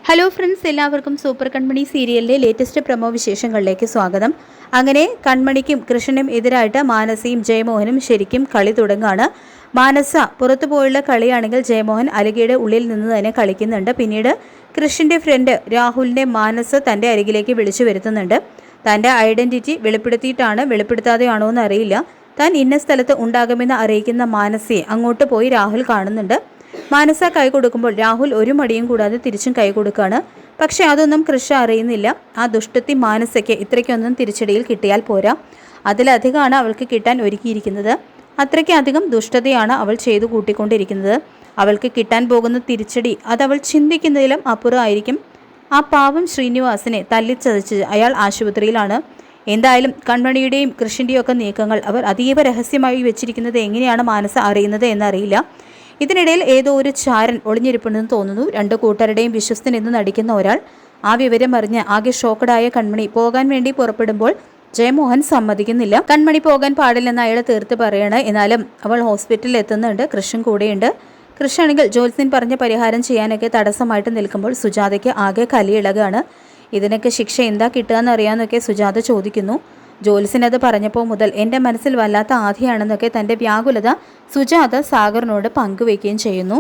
Hello friends, എല്ലാവർക്കും super കൺമണി സീരിയലിലെ latest promo വിശേഷങ്ങളിലേക്ക് സ്വാഗതം. അങ്ങനെ കൺമണിക്കും കൃഷ്ണനും എതിരായിട്ട് മാനസയും ജയമോഹനും ശരിക്കും കളി തുടങ്ങുകയാണ്. മാനസ പുറത്തു പോയുള്ള കളിയാണെങ്കിൽ ജയമോഹൻ അലികയുടെ ഉള്ളിൽ നിന്ന് തന്നെ കളിക്കുന്നുണ്ട്. പിന്നീട് കൃഷ്ണൻ്റെ ഫ്രണ്ട് രാഹുലിനെ മാനസ തൻ്റെ അരികിലേക്ക് വിളിച്ചു വരുത്തുന്നുണ്ട്. തൻ്റെ ഐഡൻറ്റിറ്റി വെളിപ്പെടുത്തിയിട്ടാണ് വെളിപ്പെടുത്താതെയാണോ എന്ന് അറിയില്ല. താൻ ഇന്ന സ്ഥലത്ത് ഉണ്ടാകുമെന്ന് അറിയിക്കുന്ന മാനസയെ അങ്ങോട്ട് പോയി രാഹുൽ കാണുന്നുണ്ട്. മാനസ കൈ കൊടുക്കുമ്പോൾ രാഹുൽ ഒരു മടിയും കൂടാതെ തിരിച്ചും കൈ കൊടുക്കുകയാണ്. പക്ഷെ അതൊന്നും കൃഷ അറിയുന്നില്ല. ആ ദുഷ്ടത്തി മാനസയ്ക്ക് ഇത്രയ്ക്കൊന്നും തിരിച്ചടിയിൽ കിട്ടിയാൽ പോരാ, അതിലധികമാണ് അവൾക്ക് കിട്ടാൻ ഒരുക്കിയിരിക്കുന്നത്. അത്രയ്ക്കധികം ദുഷ്ടതയാണ് അവൾ ചെയ്തു കൂട്ടിക്കൊണ്ടിരിക്കുന്നത്. അവൾക്ക് കിട്ടാൻ പോകുന്ന തിരിച്ചടി അതവൾ ചിന്തിക്കുന്നതിലും അപ്പുറമായിരിക്കും. ആ പാവം ശ്രീനിവാസിനെ തല്ലിച്ചതച്ച് അയാൾ ആശുപത്രിയിലാണ്. എന്തായാലും കൺമണിയുടെയും കൃഷിൻ്റെയും ഒക്കെ നീക്കങ്ങൾ അവർ അതീവ രഹസ്യമായി വെച്ചിരിക്കുന്നത് എങ്ങനെയാണ് മാനസ അറിയുന്നത് എന്നറിയില്ല. ഇതിനിടയിൽ ഏതോ ഒരു ചാരൻ ഒളിഞ്ഞിരിപ്പുണ്ടെന്ന് തോന്നുന്നു. രണ്ടു കൂട്ടരുടെയും വിശ്വസ്തൻ എന്ന് നടിക്കുന്ന ഒരാൾ. ആ വിവരം അറിഞ്ഞ് ആകെ ഷോക്കഡായ കൺമണി പോകാൻ വേണ്ടി പുറപ്പെടുമ്പോൾ ജയമോഹൻ സമ്മതിക്കുന്നില്ല. കൺമണി പോകാൻ പാടില്ലെന്ന് അയാൾ തീർത്ത് പറയണേ. എന്നാലും അവൾ ഹോസ്പിറ്റലിൽ എത്തുന്നുണ്ട്. കൃഷ്ണൻ കൂടെയുണ്ട്. കൃഷ്ണാണെങ്കിൽ ജോത്സ്യൻ പറഞ്ഞ പരിഹാരം ചെയ്യാനൊക്കെ തടസ്സമായിട്ട് നിൽക്കുമ്പോൾ സുജാതയ്ക്ക് ആകെ കലിയിളകാണ്. ഇതിനൊക്കെ ശിക്ഷ എന്താ കിട്ടുക എന്നറിയാമെന്നൊക്കെ സുജാത ചോദിക്കുന്നു. ജോത്സ്യനത് പറഞ്ഞപ്പോൾ മുതൽ എൻ്റെ മനസ്സിൽ വല്ലാത്ത ആധിയാണെന്നൊക്കെ തൻ്റെ വ്യാകുലത സുജാത സാഗറിനോട് പങ്കുവയ്ക്കുകയും ചെയ്യുന്നു.